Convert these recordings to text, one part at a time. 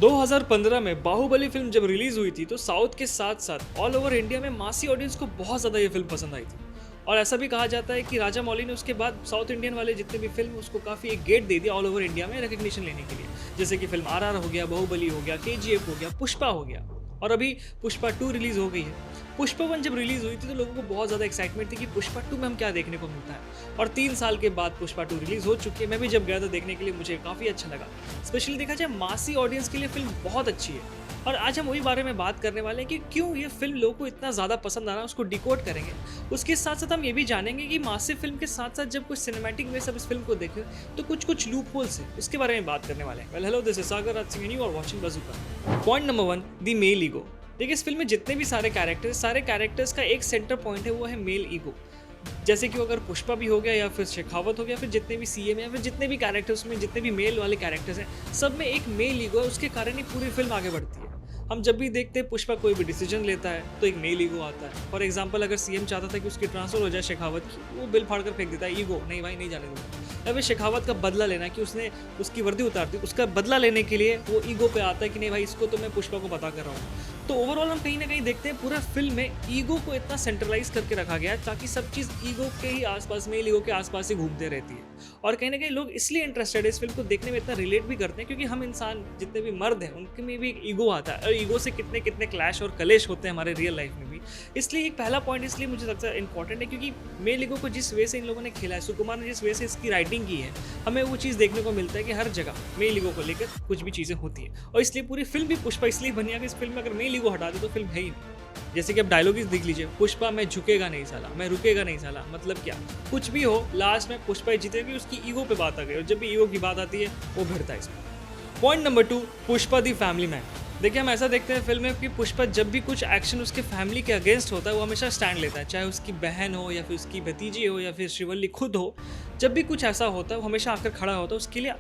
2015 में बाहुबली फिल्म जब रिलीज हुई थी तो साउथ के साथ साथ ऑल ओवर इंडिया में मासी ऑडियंस को बहुत ज़्यादा ये फिल्म पसंद आई थी। और ऐसा भी कहा जाता है कि राजा मौली ने उसके बाद साउथ इंडियन वाले जितने भी फिल्म उसको काफ़ी एक गेट दे दिया ऑल ओवर इंडिया में रिकग्निशन लेने के लिए। जैसे कि फिल्म आरआर हो गया, बाहुबली हो गया, केजीएफ हो गया, पुष्पा हो गया और अभी पुष्पा 2 रिलीज हो गई है। पुष्पा 1 जब रिलीज हुई थी तो लोगों को बहुत ज़्यादा एक्साइटमेंट थी कि पुष्पा 2 में हम क्या देखने को मिलता है। और 3 साल के बाद पुष्पा 2 रिलीज हो चुकी है। मैं भी जब गया था देखने के लिए मुझे काफ़ी अच्छा लगा। स्पेशली देखा जाए मासी ऑडियंस के लिए फिल्म बहुत अच्छी है। और आज हम वही बारे में बात करने वाले हैं कि क्यों ये फिल्म लोगों को इतना ज़्यादा पसंद आ रहा है, उसको डिकोड करेंगे। उसके साथ साथ हम ये भी जानेंगे कि मासी फिल्म के साथ साथ जब कुछ सिनेमैटिक वे सब इस फिल्म को देखें तो कुछ लूप होल्स है, उसके बारे में बात करने वाले हैं। Well hello, this is Sagar Raj Singh and you are watching Bazooka. Point number 1, the male ego. देखिए इस फिल्म में जितने भी सारे कैरेक्टर्स का एक सेंटर पॉइंट है, वो है मेल ईगो। जैसे कि वो अगर पुष्पा भी हो गया या फिर शेखावत हो गया, फिर जितने भी सीएम या फिर जितने भी कैरेक्टर्स में जितने भी मेल वाले कैरेक्टर्स हैं, सब में एक मेल ईगो है। उसके कारण ही पूरी फिल्म आगे बढ़ती है। हम जब भी देखते हैं पुष्पा कोई भी डिसीजन लेता है तो एक मेल ईगो आता है। फॉर एग्जांपल अगर सीएम चाहता था कि उसकी ट्रांसफर हो जाए शेखावत की, वो बिल फाड़ कर फेंक देता है, ईगो नहीं भाई नहीं जाने दूंगा। या फिर शेखावत का बदला लेना कि उसने उसकी वर्दी उतार दी, उसका बदला लेने के लिए वो ईगो पे आता है कि नहीं भाई इसको तो मैं पुष्पा को पता कर रहा हूँ। तो ओवरऑल हम कहीं ना कहीं देखते हैं पूरा फिल्म में ईगो को इतना सेंट्रलाइज करके रखा गया है ताकि सब चीज़ ईगो के ही आसपास, मेल ईगो के आसपास ही घूमते रहती है। और कहीं ना कहीं लोग इसलिए इंटरेस्टेड है इस फिल्म को देखने में, इतना रिलेट भी करते हैं क्योंकि हम इंसान जितने भी मर्द हैं उनके में भी एक ईगो आता है और ईगो से कितने कितने क्लैश और कलेश होते हैं हमारे रियल लाइफ में भी। इसलिए एक पहला पॉइंट इसलिए मुझे लगता है इंपॉर्टेंट है क्योंकि मेल ईगो को जिस वे से इन लोगों ने खेला है, सुकुमार ने जिस वे से इसकी राइटिंग की है, हमें वो चीज़ देखने को मिलता है कि हर जगह मेल ईगो को लेकर कुछ भी चीज़ें होती है। और इसलिए पूरी फिल्म भी पुष्पा इसलिए बनी है कि इस फिल्म में अगर मेल ईगो हटा दे तो फिल्म है ही नहीं। जैसे कि अब डायलॉग ही देख लीजिए, पुष्पा मैं झुकेगा नहीं साला, मैं रुकेगा नहीं साला। मतलब क्या, कुछ भी हो लास्ट में पुष्पा ही जीतेगी, उसकी ईगो पे बात आ गई और जब भी ईगो की बात आती है वो भिड़ता है इसमें। पॉइंट नंबर 2, पुष्पा दी फैमिली मैन। देखिए हम ऐसा देखते हैं फिल्म में कि पुष्पा जब भी कुछ एक्शन उसके फैमिली के अगेंस्ट होता है वो हमेशा स्टैंड लेता है, चाहे उसकी बहन हो या फिर उसकी भतीजी हो या फिर श्रीवल्ली खुद हो। जब भी कुछ ऐसा होता है वो हमेशा आकर खड़ा होता है, उसके लिए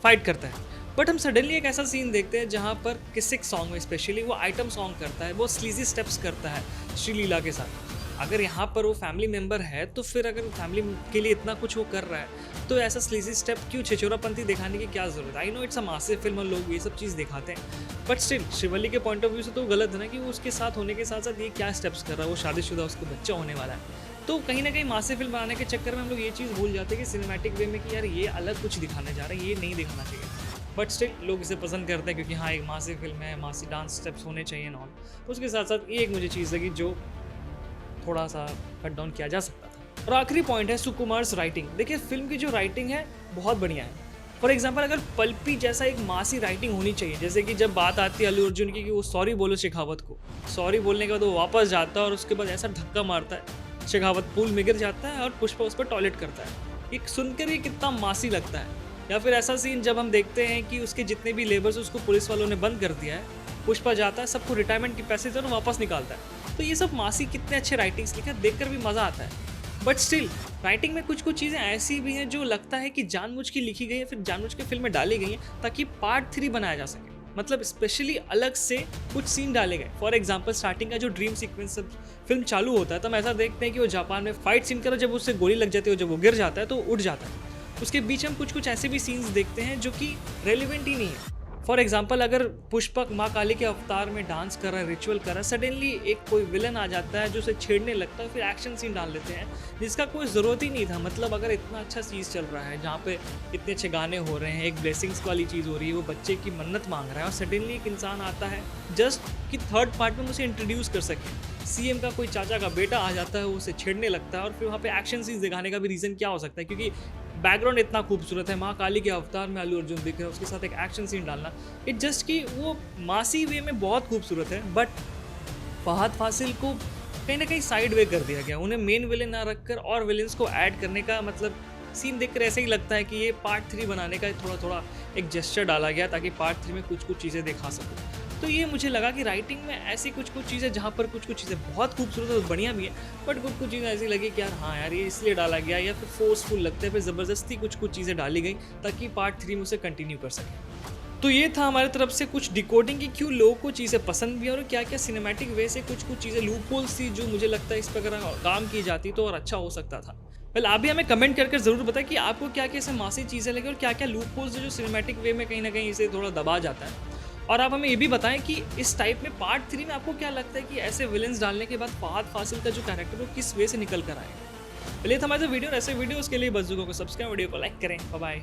फाइट करता है। बट हम सडनली एक ऐसा सीन देखते हैं जहाँ पर किसी सॉन्ग में स्पेशली वो आइटम सॉन्ग करता है, वो स्लीजी स्टेप्स करता है श्रीलीला के साथ। अगर यहाँ पर वो फैमिली मेम्बर है तो फिर अगर फैमिली के लिए इतना कुछ वो कर रहा है तो ऐसा स्लीजी स्टेप क्यों, छिछोरापंती दिखाने की क्या जरूरत है। I know it's a massive film और लोग ये सब चीज़ दिखाते हैं, बट स्टिल श्रीवल्ली के पॉइंट ऑफ व्यू से तो गलत है ना कि वो उसके साथ होने के साथ साथ ये क्या स्टेप्स कर रहा है, वो शादीशुदा, उसको बच्चा होने वाला है। तो कहीं ना कहीं मासिव फिल्म बनाने के चक्कर में हम लोग ये चीज़ भूल जाते हैं कि सिनेमैटिक वे में कि यार ये अलग कुछ दिखाने जा रहा है, ये नहीं दिखाना चाहिए। बट स्टिल लोग इसे पसंद करते हैं क्योंकि हाँ एक मासिव फिल्म है, मासी डांस स्टेप्स होने चाहिए नॉन। उसके साथ साथ ये एक मुझे चीज़ लगी जो थोड़ा सा कट डाउन किया जा सकता था। और आखिरी पॉइंट है सुकुमार्स राइटिंग। देखिए फिल्म की जो राइटिंग है बहुत बढ़िया है। फॉर एग्जाम्पल अगर पल्पी जैसा एक मासी राइटिंग होनी चाहिए, जैसे कि जब बात आती है अल्लू अर्जुन की कि वो सॉरी बोलो शेखावत को, सॉरी बोलने के बाद वो वापस जाता है और उसके बाद ऐसा धक्का मारता है, शेखावत पूल में गिर जाता है और पुष्पा उस पर टॉयलेट करता है। ये सुनकर ही कितना मासी लगता है। या फिर ऐसा सीन जब हम देखते हैं कि उसके जितने भी लेबर्स उसको पुलिस वालों ने बंद कर दिया है, पुष्पा जाता है सबको रिटायरमेंट के पैसे देता है और वापस निकालता है। तो ये सब मासी कितने अच्छे राइटिंग्स लिखे, देखकर भी मज़ा आता है। बट स्टिल राइटिंग में कुछ चीज़ें ऐसी भी हैं जो लगता है कि जानबूझ के लिखी गई है, फिर जानबूझ के फिल्म में डाली गई हैं ताकि पार्ट 3 बनाया जा सके। मतलब स्पेशली अलग से कुछ सीन डाले गए। फॉर एग्जाम्पल स्टार्टिंग का जो ड्रीम सीक्वेंस फिल्म चालू होता है तो हम ऐसा देखते हैं कि वो जापान में फाइट सीन कर, जब उससे गोली लग जाती है, जब वो गिर जाता है तो उड़ जाता है। उसके बीच हम कुछ ऐसे भी सीन्स देखते हैं जो कि रेलिवेंट ही नहीं है। फॉर एग्जाम्पल अगर पुष्पक माँ काली के अवतार में डांस कर रहा है, रिचुअल कर रहा है, सडनली एक कोई विलन आ जाता है जो उसे छेड़ने लगता है, फिर एक्शन सीन डाल देते हैं जिसका कोई ज़रूरत ही नहीं था। मतलब अगर इतना अच्छा चीज़ चल रहा है जहाँ पे इतने अच्छे गाने हो रहे हैं, एक ब्लेसिंग्स वाली चीज़ हो रही है, वो बच्चे की मन्नत मांग रहा है और सडनली एक इंसान आता है जस्ट कि थर्ड पार्ट में उसे इंट्रोड्यूस कर सके। सीएम का कोई चाचा का बेटा आ जाता है, वो उसे छेड़ने लगता है और फिर वहाँ पे एक्शन सीन्स दिखाने का भी रीज़न क्या हो सकता है, क्योंकि बैकग्राउंड इतना खूबसूरत है, माँ काली के अवतार में अल्लू अर्जुन दिख रहे हैं, उसके साथ एक एक्शन सीन डालना, इट जस्ट कि वो मासी वे में बहुत खूबसूरत है। बट फहद फासिल को कहीं ना कहीं साइड वे कर दिया गया, उन्हें मेन विलेन ना रखकर और विलेंस को ऐड करने का, मतलब सीन देखकर ऐसे ही लगता है कि ये पार्ट 3 बनाने का थोड़ा एक जेस्चर डाला गया ताकि पार्ट 3 में कुछ चीज़ें दिखा सकूँ। तो ये मुझे लगा कि राइटिंग में ऐसी कुछ चीज़ें जहाँ पर कुछ चीज़ें बहुत खूबसूरत और बढ़िया भी है, बट कुछ चीज़ें ऐसी लगी कि यार हाँ यार ये इसलिए डाला गया, या फिर फोर्सफुल लगता है, फिर ज़बरदस्ती कुछ चीज़ें डाली गई ताकि पार्ट 3 में उसे कंटिन्यू कर सके। तो ये था हमारी तरफ से कुछ डिकोडिंग की क्यों लोगों को चीज़ें पसंद भी और क्या क्या सिनेमैटिक वे से कुछ चीज़ें लूप होल्स थी जो मुझे लगता है इस पर अगर काम की जाती तो और अच्छा हो सकता था। वेल आप भी हमें कमेंट करके ज़रूर बताएं कि आपको क्या क्या ऐसे मासी चीज़ें लगी और क्या क्या लूप होल्स जो सिनेमैटिक वे में कहीं ना कहीं इसे थोड़ा दबा जाता है। और आप हमें ये भी बताएं कि इस टाइप में पार्ट 3 में आपको क्या लगता है कि ऐसे विलेंस डालने के बाद फहद फासिल का जो कैरेक्टर है वो किस वे से निकल कर आएगा। चलिए हमारे वीडियो ऐसे वीडियोस के लिए बज़ुर्गों को सब्सक्राइब, वीडियो को लाइक करें। Bye bye.